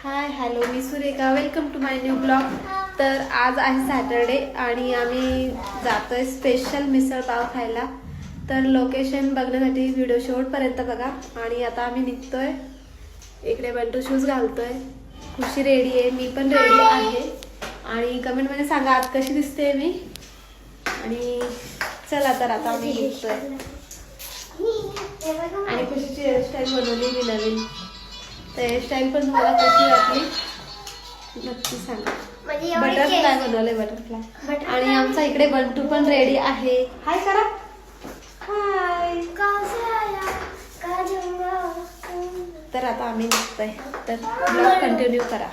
हाय hello, मी Surekha. Welcome to my new blog. तर आज आहे सॅटरडे आणि आम्ही जातोय स्पेशल मिसळ पाव खायला. तर लोकेशन बघण्यासाठी व्हिडिओ शेवटपर्यंत बघा. आणि आता आम्ही निघतोय. इकडे बंटू शूज घालतोय. खुशी रेडी आहे, मी पण रेडी आहे. आणि कमेंटमध्ये सांगा आज कशी दिसते मी. आणि चला तर आता आम्ही निघतोय. आणि खुशीची हेअरस्टाईल बनवली मी नवीन. तर हेअरस्टाईल पण तुम्हाला कशी वाटली नक्की सांगा. बटरफ्लाय बनवले, बटरफ्लाय. आणि आमचा इकडे बंटू पण रेडी आहे. हाय करा. हाय. तर आता आम्ही निघतोय. तर ब्लॉग कंटिन्यू करा.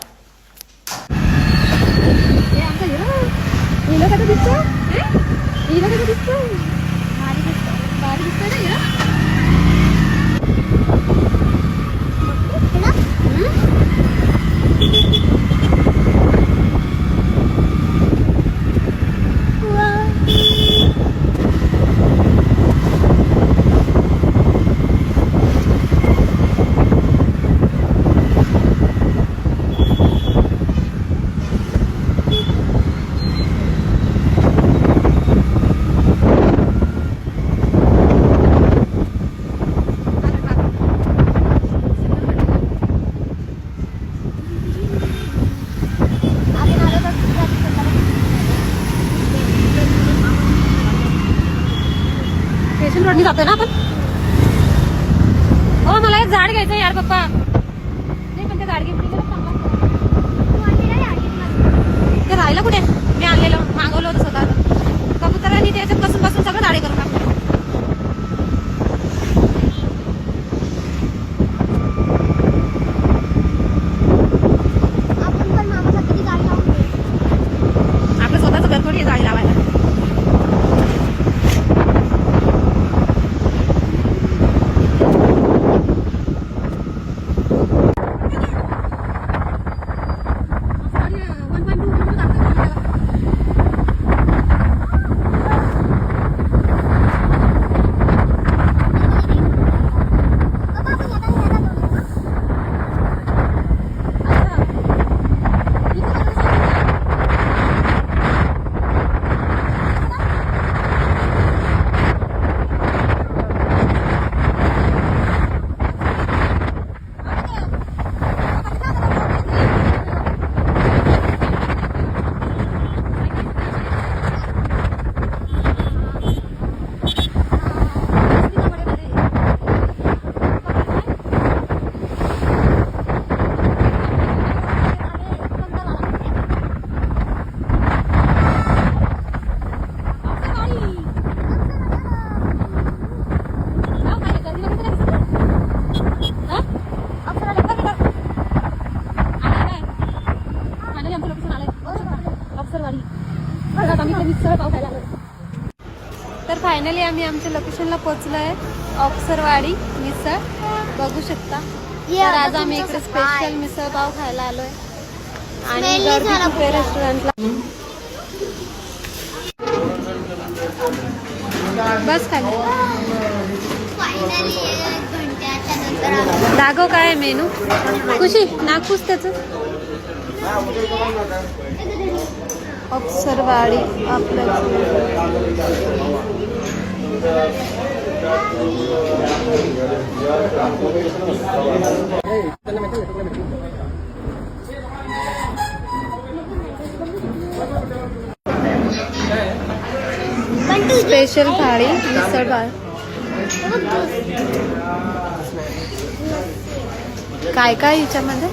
रोडनी जातोय ना आपण. हो, मला एक झाड घ्यायचं यार पप्पा. नाही पण ते झाड घेतली ते राहिलं कुठे. मी आणलेलं मागवलं होतं स्वतः. कबुतरांनी त्याच्यात बसून बसून सगळं झाडे करून टाकलं. आपलं स्वतःच घर थोडी झाडे लावायला. तर फायनली आम्ही आमच्या लोकेशनला पोहोचलोय. ऑक्सरवाडी मिसळ बघू शकता. तर आज आम्ही इकडे स्पेशल मिसळ पाव खायला आलोय. आणि गर्दी खूप आहे रेस्टॉरंटला. बस खाली दाखव काय मेनू. खुशी नागपूस त्याच. ऑक्सरवाडी आपलं स्पेशल थाळी मिसळ पाव. काय काय हिच्यामध्ये.